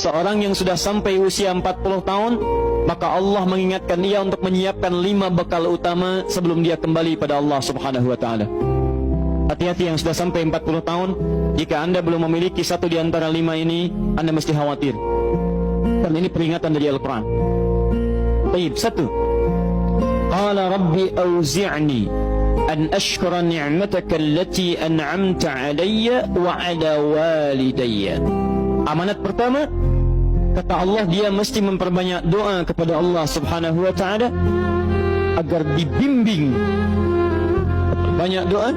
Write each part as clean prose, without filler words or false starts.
Seorang yang sudah sampai usia 40 tahun, maka Allah mengingatkan dia untuk menyiapkan 5 bekal utama sebelum dia kembali pada Allah Subhanahu wa taala. Hati-hati yang sudah sampai 40 tahun, jika Anda belum memiliki satu di antara 5 ini, Anda mesti khawatir. Dan ini peringatan dari Al-Quran. Baik, 1. Qala rabbi auzi'ni an ashkura ni'mataka allati an'amta 'alayya wa 'ala walidayya. Amanat pertama, kata Allah, dia mesti memperbanyak doa kepada Allah Subhanahu wa taala agar dibimbing. Banyak doa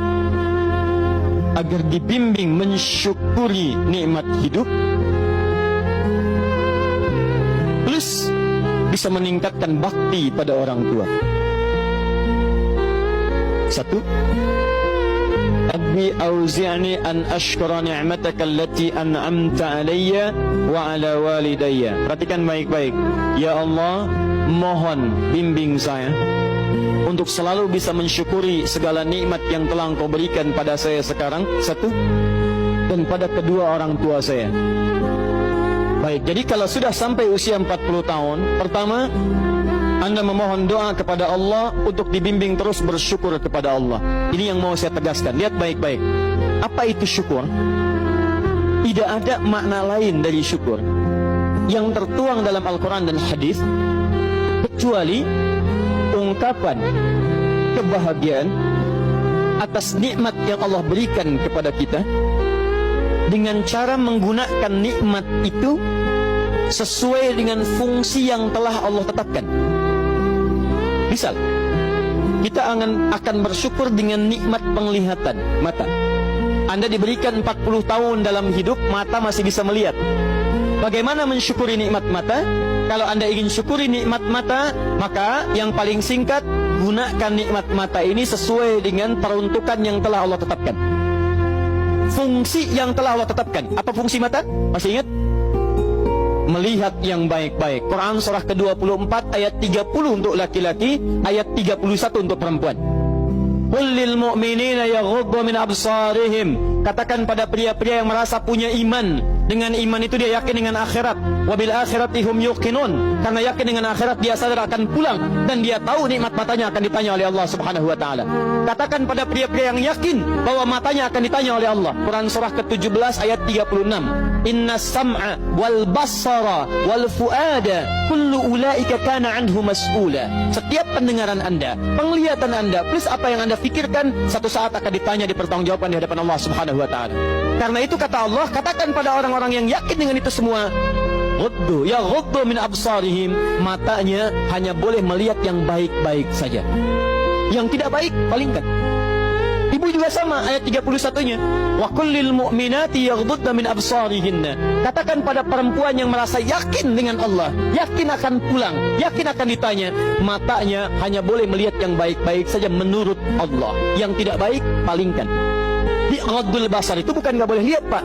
agar dibimbing mensyukuri nikmat hidup, plus bisa meningkatkan bakti pada orang tua. 1. Rabbi auzi'ni an ashkura ni'mataka allati an'amta 'alayya wa 'ala walidayya. Perhatikan baik-baik. Ya Allah, mohon bimbing saya untuk selalu bisa mensyukuri segala nikmat yang telah Engkau berikan pada saya sekarang, 1, dan pada kedua orang tua saya. Baik, jadi kalau sudah sampai usia 40 tahun, pertama, Anda memohon doa kepada Allah untuk dibimbing terus bersyukur kepada Allah. Ini yang mau saya tegaskan. Lihat baik-baik. Apa itu syukur? Tidak ada makna lain dari syukur yang tertuang dalam Al-Quran dan hadis kecuali ungkapan kebahagiaan atas nikmat yang Allah berikan kepada kita dengan cara menggunakan nikmat itu sesuai dengan fungsi yang telah Allah tetapkan. Misal, kita akan bersyukur dengan nikmat penglihatan mata. Anda diberikan 40 tahun dalam hidup, mata masih bisa melihat. Bagaimana mensyukuri nikmat mata? Kalau Anda ingin syukuri nikmat mata, maka yang paling singkat, gunakan nikmat mata ini sesuai dengan peruntukan yang telah Allah tetapkan. Fungsi yang telah Allah tetapkan. Apa fungsi mata? Masih ingat? Melihat yang baik-baik. Quran surah ke-24 ayat 30 untuk laki-laki, ayat 31 untuk perempuan. Qul lil mu'minina yaghuddu min absarihim. Katakan pada pria-pria yang merasa punya iman. Dengan iman itu dia yakin dengan akhirat. Wabil akhirati hum yuqinun. Karena yakin dengan akhirat dia sadar akan pulang dan dia tahu nikmat matanya akan ditanya oleh Allah Subhanahu wa taala. Katakan pada pria-pria yang yakin bahwa matanya akan ditanya oleh Allah. Quran surah ke-17 ayat 36. Inna sam'a wal basara wal fuada kullu ulaika kana anhu mas'ula. Setiap pendengaran Anda, penglihatan Anda, plus apa yang Anda fikirkan, satu saat akan ditanya, dipertanggungjawabkan di hadapan Allah Subhanahu wa taala. Karena itu kata Allah, katakan pada orang-orang yang yakin dengan itu semua, ghuddu min absarihim, matanya hanya boleh melihat yang baik-baik saja. Yang tidak baik palingkan. Ibu juga sama, ayat 31-nya. Wa kullil mu'minati yaghdudna min absarihinna. Katakan pada perempuan yang merasa yakin dengan Allah, yakin akan pulang, yakin akan ditanya, matanya hanya boleh melihat yang baik-baik saja menurut Allah. Yang tidak baik palingkan. Di ghaddul basar itu bukan nggak boleh lihat, Pak.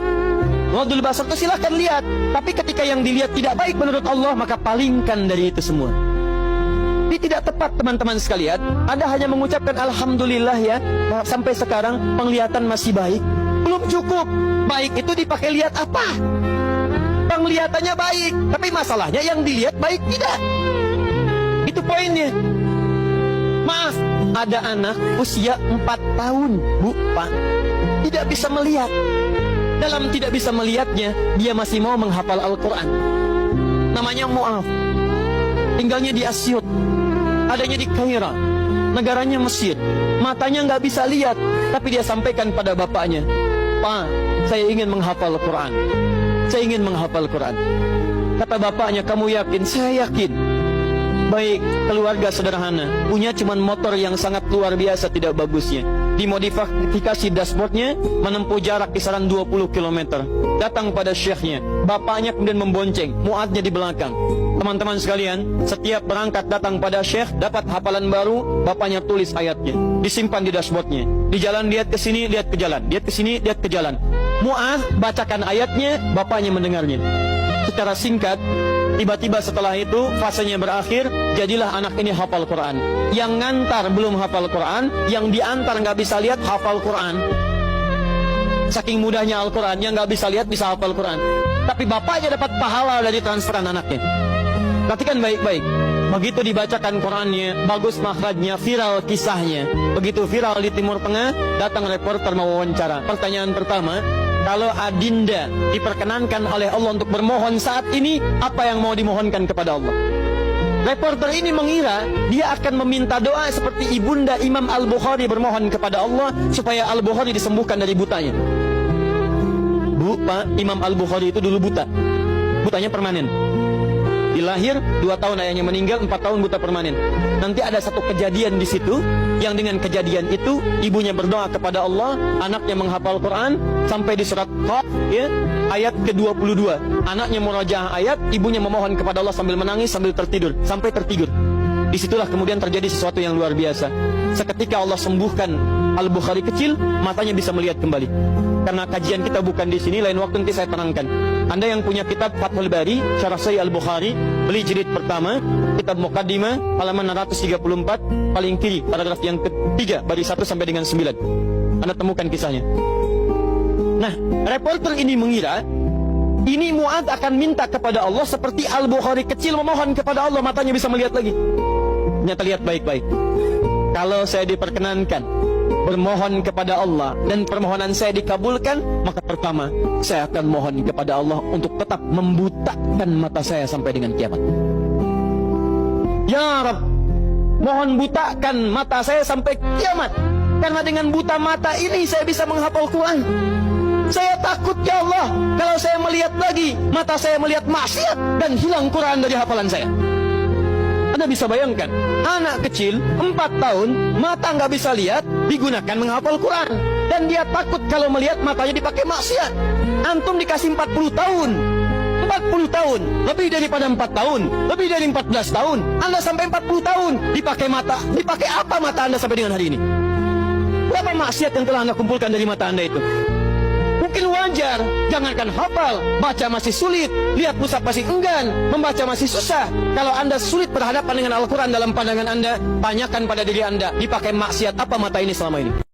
Ghaddul basar itu silahkan lihat, tapi ketika yang dilihat tidak baik menurut Allah, maka palingkan dari itu semua. Ini tidak tepat, teman-teman sekalian. Anda hanya mengucapkan alhamdulillah ya, sampai sekarang penglihatan masih baik. Belum cukup. Baik itu dipakai lihat apa? Penglihatannya baik, tapi masalahnya yang dilihat baik tidak. Itu poinnya. Maaf, ada anak usia 4 tahun, Bu, Pak, tidak bisa melihat. Dalam tidak bisa melihatnya, dia masih mau menghafal Al-Quran. Namanya Mu'af. Tinggalnya di Asyut, adanya di Kaira, negaranya Mesir. Matanya nggak bisa lihat, tapi dia sampaikan pada bapaknya, Pak, saya ingin menghafal Quran. Saya ingin menghafal Quran. Kata bapaknya, kamu yakin? Saya yakin. Baik, keluarga sederhana, punya cuman motor yang sangat luar biasa tidak bagusnya. Dimodifikasi dashboardnya, menempuh jarak kisaran 20 km. Datang pada syekhnya, bapaknya kemudian membonceng, muadnya di belakang. Teman-teman sekalian, setiap berangkat datang pada syekh, dapat hafalan baru, bapaknya tulis ayatnya, disimpan di dashboardnya. Di jalan lihat ke sini, lihat ke jalan, lihat ke sini, lihat ke jalan. Mu'adz bacakan ayatnya, bapaknya mendengarnya. Secara singkat, tiba-tiba setelah itu fasenya berakhir, jadilah anak ini hafal Quran. Yang ngantar belum hafal Quran, yang diantar nggak bisa lihat hafal Quran. Saking mudahnya Al-Quran, yang nggak bisa lihat bisa hafal Quran. tapi bapaknya dapat pahala dari transferan anaknya. Perhatikan baik-baik. Begitu dibacakan Qurannya, bagus makhrajnya, viral kisahnya. Begitu viral di Timur Tengah, datang reporter mau wawancara. Pertanyaan pertama, kalau Adinda diperkenankan oleh Allah untuk bermohon saat ini, apa yang mau dimohonkan kepada Allah? Reporter ini mengira dia akan meminta doa seperti ibunda Imam Al-Bukhari bermohon kepada Allah supaya Al-Bukhari disembuhkan dari butanya. Bu, Pak, Imam Al-Bukhari itu dulu buta. Butanya permanen. Dilahir 2 tahun ayahnya meninggal, 4 tahun buta permanen. Nanti ada satu kejadian di situ, yang dengan kejadian itu ibunya berdoa kepada Allah, anaknya menghafal Quran sampai di surat Qaf, ya, ayat ke-22. Anaknya murojaah ayat, ibunya memohon kepada Allah sambil menangis, sambil tertidur, sampai tertidur. Disitulah kemudian terjadi sesuatu yang luar biasa. Seketika Allah sembuhkan Al-Bukhari kecil, matanya bisa melihat kembali. Karena kajian kita bukan di sini, lain waktu nanti saya terangkan. Anda yang punya kitab Fathul Bari, Syarah Sahih Al-Bukhari, beli jilid pertama, kitab Muqaddimah, halaman 634, paling kiri, paragraf yang ketiga, baris 1 sampai dengan 9. Anda temukan kisahnya. Nah, reporter ini mengira, ini Mu'adz akan minta kepada Allah seperti Al-Bukhari kecil memohon kepada Allah, matanya bisa melihat lagi. Ternyata lihat baik-baik. Kalau saya diperkenankan bermohon kepada Allah dan permohonan saya dikabulkan, maka pertama saya akan mohon kepada Allah untuk tetap membutakan mata saya sampai dengan kiamat. Ya Rabb, mohon butakan mata saya sampai kiamat, karena dengan buta mata ini saya bisa menghafal Quran. Saya takut ya Allah, kalau saya melihat lagi, mata saya melihat maksiat dan hilang Quran dari hafalan saya. Anda bisa bayangkan, anak kecil 4 tahun, mata nggak bisa lihat, digunakan menghafal Quran. Dan dia takut kalau melihat matanya dipakai maksiat. Antum dikasih 40 tahun. 40 tahun, lebih daripada 4 tahun, lebih dari 14 tahun. Anda sampai 40 tahun, dipakai mata. Dipakai apa mata Anda sampai dengan hari ini? Berapa maksiat yang telah Anda kumpulkan dari mata Anda itu? Mungkin wajar, jangankan hafal, baca masih sulit, lihat mushaf masih enggan, membaca masih susah. Kalau Anda sulit berhadapan dengan Al-Quran dalam pandangan Anda, tanyakan pada diri Anda, dipakai maksiat apa mata ini selama ini?